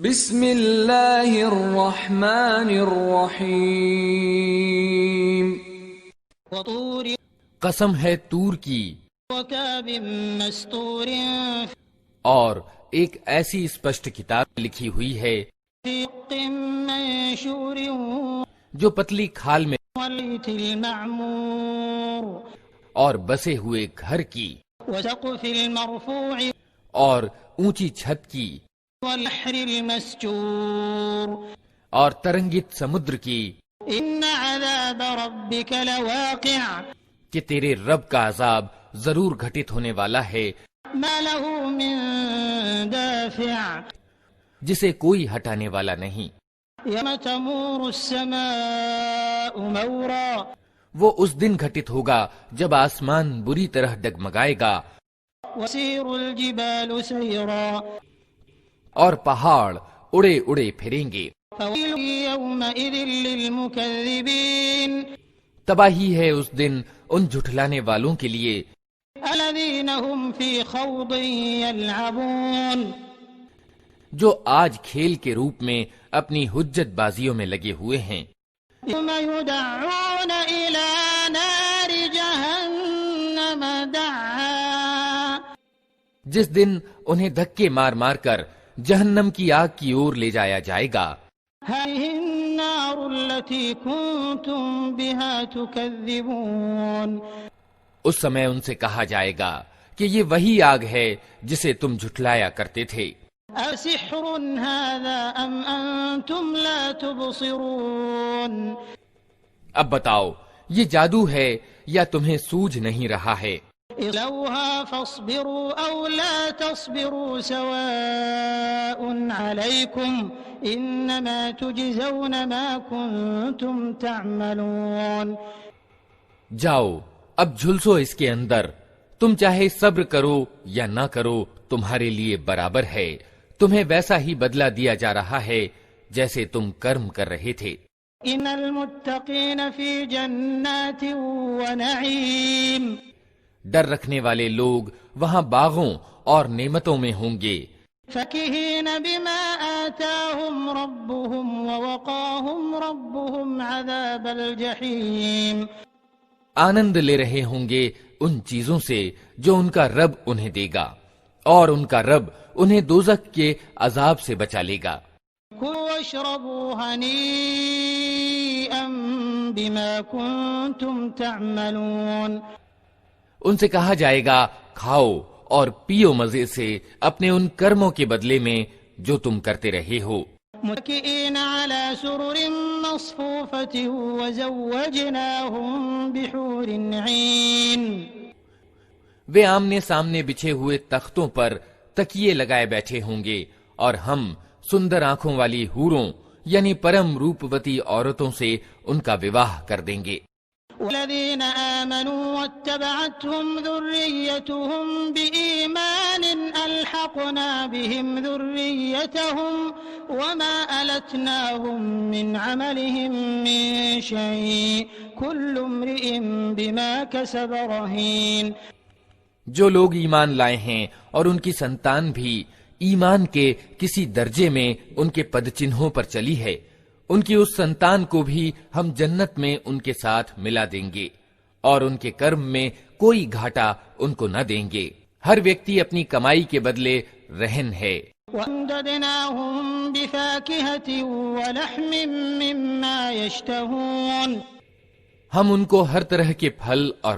بسم اللہ الرحمن الرحیم وطور قسم ہے طور کی وكتاب مستور اور ایک ایسی اسپشٹ کتاب لکھی ہوئی ہے في رق منشور جو پتلی کھال میں والبيت المعمور اور بسے ہوئے گھر کی وسقف المرفوع اور اونچی چھت کی والبحر المسجور اور ترنگت سمندر کی ان عذاب ربك لواقع کہ تیرے رب کا عذاب ضرور گھٹت ہونے والا ہے ما له من دافع جسے کوئی ہٹانے والا نہیں. يوم تمور السماء مورا وہ اس دن گھٹت ہوگا جب آسمان بری طرح ڈگمگائے گا وسير الجبال سيرا اور پہاڑ اڑے اڑے پھریں گے. فويل يومئذ للمكذبين تباہی ہے اس دن ان جھٹلانے والوں کے لیے الذين هم في خوض يلعبون جو آج کھیل کے روپ میں اپنی حجت بازیوں میں لگے ہوئے ہیں. يوم يدعون إلى نار جهنم دعا جس دن انہیں دھکے مار مار کر جہنم کی آگ کی اور لے جایا جائے گا. هذه النار التي كنتم بها تكذبون اس سمے ان سے کہا جائے گا کہ یہ وہی آگ ہے جسے تم جھٹلایا کرتے تھے. أسحر هذا أم أنتم لا تبصرون اب بتاؤ یہ جادو ہے یا تمہیں سوجھ نہیں رہا ہے. اصلوها فاصبروا أو لا تصبروا سواء عليكم إنما تجزون ما كنتم تعملون جاؤ اب جھلسو اس کے اندر، تم چاہے صبر کرو یا نہ کرو تمہارے لیے برابر ہے، تمہیں ویسا ہی بدلہ دیا جا رہا ہے جیسے تم کرم کر رہے تھے. إن المتقين في جنات ونعيم ڈر رکھنے والے لوگ وہاں باغوں اور نعمتوں میں ہوں گے. فاكهين بما آتاهم ربهم ووقاهم ربهم عذاب الجحيم آنند لے رہے ہوں گے ان چیزوں سے جو ان کا رب انہیں دے گا، اور ان کا رب انہیں دوزخ کے عذاب سے بچا لے گا. كلوا واشربوا هنيئا بما كنتم تعملون ان سے کہا جائے گا کھاؤ اور پیو مزے سے اپنے ان کرموں کے بدلے میں جو تم کرتے رہے ہو. متكئين على سرر مصفوفة وزوجناهم بحور عين وہ آمنے سامنے بچھے ہوئے تختوں پر تکیے لگائے بیٹھے ہوں گے اور ہم سندر آنکھوں والی حوروں یعنی پرم روپوتی عورتوں سے ان کا وواہ کر دیں گے. والذين آمنوا واتبعتهم ذريتهم بإيمان ألحقنا بهم ذريتهم وما ألتناهم من عملهم من شيء كل امرئ بما كسب رهين جو لوگ ایمان لائے ہیں اور ان کی سنتان بھی ایمان کے کسی درجے میں ان کے پد چنہوں پر چلی ہے، ان کی اس سنتان کو بھی ہم جنت میں ان کے ساتھ ملا دیں گے اور ان کے کرم میں کوئی گھاٹا ان کو نہ دیں گے. ہر ویکتی اپنی کمائی کے بدلے رہن ہے. وَأَمْدَدْنَاهُمْ بِفَاكِهَةٍ وَلَحْمٍ مِّمَّا يَشْتَهُونَ ہم ان کو ہر طرح کے پھل اور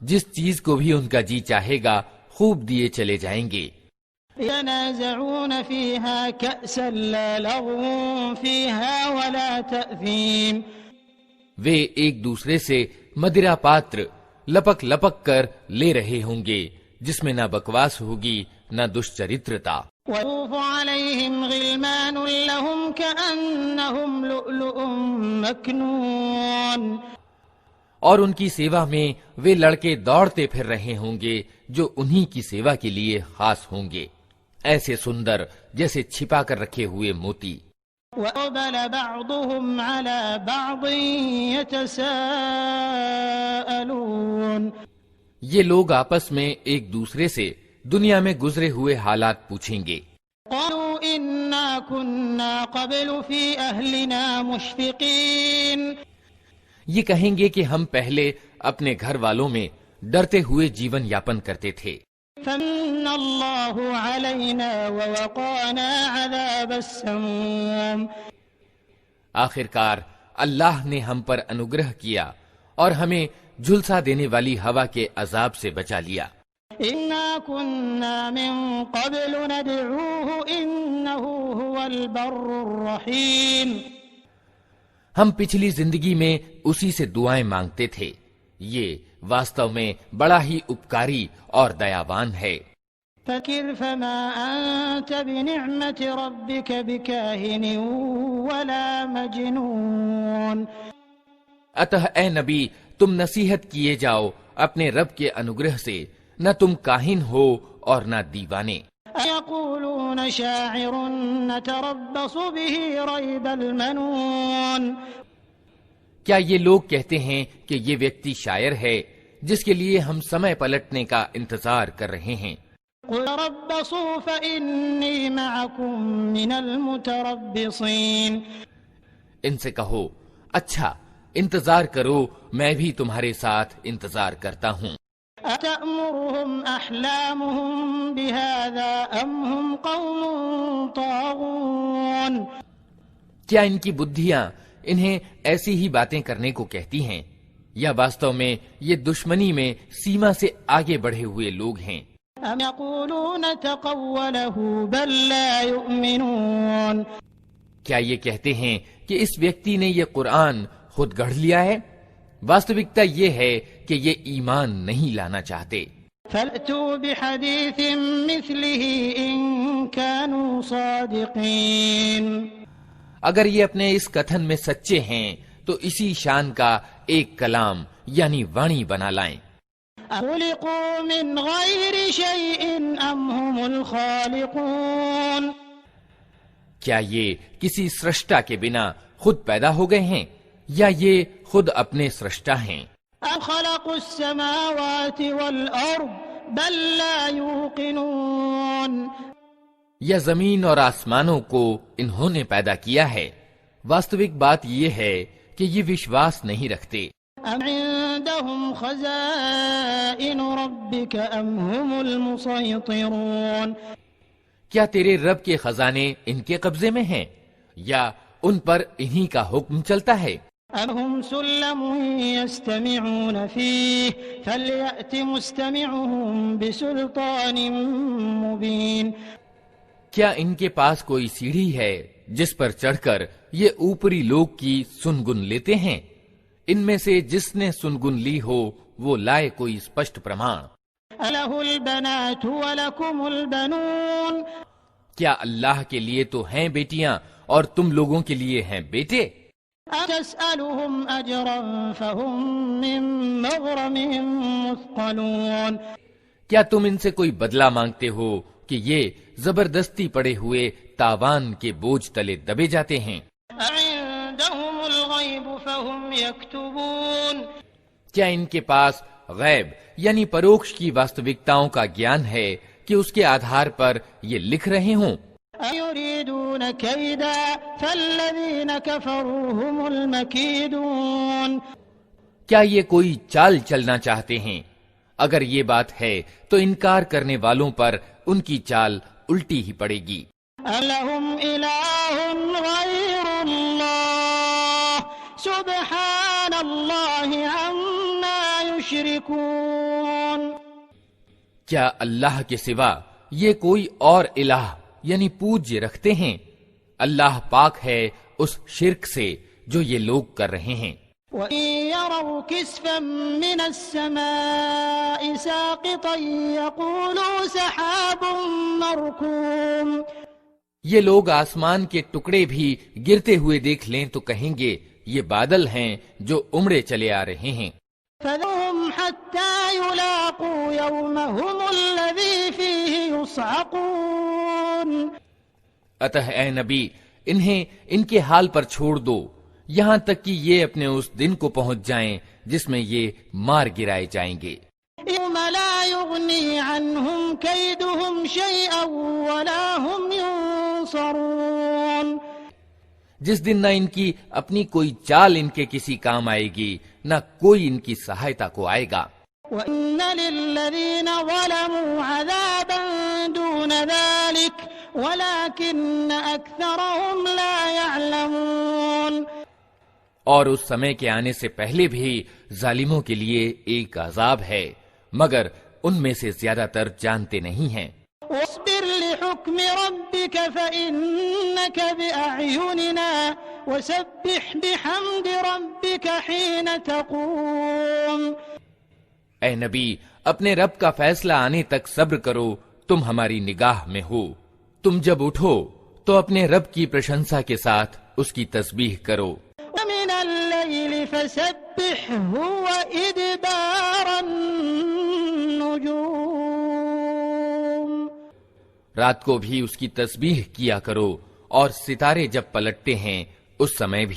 جس چیز کو بھی ان کا جی چاہے گا، خوب دیے چلے جائیں گے. ينازعون فيها كأسا لا لغو فيها ولا تأثيم وہ ایک دوسرے سے مدرا پاتر لپک لپک کر لے رہے ہوں گے جس میں نہ بکواس ہوگی نہ دشچرترتا. ويطوف عليهم غلمان لهم كأنهم لؤلؤ مكنون اور ان کی سیوا میں وہ لڑکے دوڑتے پھر رہے ہوں گے جو انہی کی سیوا کے لیے خاص ہوں گے، ایسے سندر جیسے چھپا کر رکھے ہوئے موتی. وأقبل بعضهم على بعض يتساءلون یہ لوگ آپس میں ایک دوسرے سے دنیا میں گزرے ہوئے حالات پوچھیں گے. قالوا إنا كنا قبل في أهلنا مشفقين. یہ کہیں گے کہ ہم پہلے اپنے گھر والوں میں ڈرتے ہوئے جیون یاپن کرتے تھے. فمن الله علينا ووقانا عذاب السموم. آخرکار اللہ نے ہم پر انوگرہ کیا اور ہمیں جھلسا دینے والی ہوا کے عذاب سے بچا لیا. إنا كنا من قبل ندعوه إنه هو البر الرحيم. ہم پچھلی زندگی میں اسی سے دعائیں مانگتے تھے. یہ واستو میں بڑا ہی اپکاری اور دیاوان ہے. فكر فما أنت بنعمة ربك بكاهن ولا مجنون. اتہ اے نبی تم نصیحت کیے جاؤ اپنے رب کے انوگرہ سے، نہ تم کاہن ہو اور نہ دیوانے. يقولون شاعر نتربص به ريب المنون. کیا یہ لوگ کہتے ہیں کہ یہ ویکتی شاعر ہے جس کے لیے ہم سمے پلٹنے کا انتظار کر رہے ہیں؟ قل تربصوا فإني معكم من المتربصين. ان سے کہو اچھا انتظار کرو، میں بھی تمہارے ساتھ انتظار کرتا ہوں. أتأمرهم أحلامهم بهذا أم هم قوم طاغون. کیا ان کی بدھیاں انہیں ایسی ہی باتیں کرنے کو کہتی ہیں یا واستو میں یہ دشمنی میں سیما سے آگے بڑھے ہوئے لوگ ہیں؟ أم يقولون تقوله بل لا يؤمنون. کیا یہ کہتے ہیں کہ اس ویکتی نے یہ قرآن خود گڑھ لیا ہے؟ واستوکتا یہ ہے کہ یہ ایمان نہیں لانا چاہتے. فَأْتُوا بِحَدِيثٍ مِثْلِهِ إِن كَانُوا صَادِقِينَ. اگر یہ اپنے اس کتھن میں سچے ہیں تو اسی شان کا ایک کلام یعنی وانی بنا لائیں. خُلِقُوا مِنْ غَيْرِ شَيْءٍ أَمْ هُمُ الْخَالِقُونَ. کیا یہ کسی سرشٹا کے بنا خود پیدا ہو گئے ہیں یا یہ خود اپنے سرشٹا ہیں؟ أَمْ خَلَقُوا السَّمَاوَاتِ وَالْأَرْضَ بَل لَّا يُوقِنُونَ. یا زمین اور آسمانوں کو انہوں نے پیدا کیا ہے؟ واستوک بات یہ ہے کہ یہ وشواس نہیں رکھتے. أَمْ عِندَهُمْ خَزَائِنُ رَبِّكَ أَمْ هُمُ الْمُصَيْطِرُونَ. کیا تیرے رب کے خزانے ان کے قبضے میں ہیں یا ان پر انہی کا حکم چلتا ہے؟ أَمْ هُمْ سُلَّمٌ يَسْتَمِعُونَ فِيهِ فَلْيَأْتِ مُسْتَمِعُهُمْ بِسُلْطَانٍ مُبِينٍ. کیا ان کے پاس کوئی سیڑھی ہے جس پر چڑھ کر یہ اوپری لوگ کی سنگن لیتے ہیں؟ ان میں سے جس نے سنگن لی ہو وہ لائے کوئی اسپشٹ پرمان. أَلَهُ الْبَنَاتُ وَلَكُمُ الْبَنُونَ. کیا اللہ کے لیے تو ہیں بیٹیاں اور تم لوگوں کے لیے ہیں بیٹے؟ أَتَسْأَلُهُمْ أَجْرًا فَهُمْ مِنْ مَغْرَمٍ مُثْقَلُونَ. کیا تم ان سے کوئی بدلہ مانگتے ہو کہ یہ زبردستی پڑے ہوئے تاوان کے بوجھ تلے دبے جاتے ہیں؟ أَعِندَهُمُ الْغَيْبُ فَهُمْ يَكْتُبُونَ. کیا ان کے پاس غیب یعنی پروکش کی واستوکتاؤں کا گیان ہے کہ اس کے آدھار پر یہ لکھ رہے ہوں؟ أَيُرِيدُونَ كَيْدًا فَالَّذِينَ كَفَرُوا هُمُ الْمَكِيدُونَ. کیا یہ کوئی چال چلنا چاہتے ہیں؟ اگر یہ بات ہے تو انکار کرنے والوں پر ان کی چال الٹی ہی پڑے گی. أَلَهُمْ إِلَٰهٌ غَيْرُ اللَّهِ سُبْحَانَ اللَّهِ عَمَّا يُشْرِكُونَ. کیا اللہ کے سوا یہ کوئی اور الہ یعنی پوجیہ رکھتے ہیں؟ اللہ پاک ہے اس شرک سے جو یہ لوگ کر رہے ہیں. وَإِن يَرَوْا كِسْفًا مِّنَ السَّمَاءِ سَاقِطًا يَقُولُوا سَحَابٌ مَّرْكُومٌ. یہ لوگ آسمان کے ٹکڑے بھی گرتے ہوئے دیکھ لیں تو کہیں گے یہ بادل ہیں جو امڑے چلے آ رہے ہیں. فَذَرْهُمْ حَتَّى يُلَاقُوا يَوْمَهُمُ الَّذِي فِيهِ يُصْعَقُونَ. اتہ اے نبی انہیں ان کے حال پر چھوڑ دو یہاں تک کہ یہ اپنے اس دن کو پہنچ جائیں جس میں یہ مار گرائے جائیں گے. يَوْمَ لَا يُغْنِي عَنْهُمْ كَيْدُهُمْ شَيْئًا وَلَا هُمْ يُنصَرُونَ. جس دن نہ ان کی اپنی کوئی چال ان کے کسی کام آئے گی، نہ کوئی ان کی سہایتا کو آئے گا۔ وَإِنَّ لِلَّذِينَ ظَلَمُوا عَذَابًا دُونَ ذَلِكَ وَلَكِنَّ أَكْثَرَهُمْ لَا يَعْلَمُونَ۔ اور اس سمے کے آنے سے پہلے بھی ظالموں کے لیے ایک عذاب ہے، مگر ان میں سے زیادہ تر جانتے نہیں ہیں۔ واصبر لحكم ربك فإنك بأعيننا وسبح بحمد ربك حين تقوم۔ اے نبی، اپنے رب کا فیصلہ آنے تک صبر کرو، تم ہماری نگاہ میں ہو۔ تم جب اٹھو تو اپنے رب کی پرشنسا کے ساتھ اس کی تسبیح کرو۔ ومن الليل فسبحه وإدبار النجوم۔ رات کو بھی اس کی تسبیح کیا کرو اور ستارے جب پلٹتے ہیں اس سمے بھی۔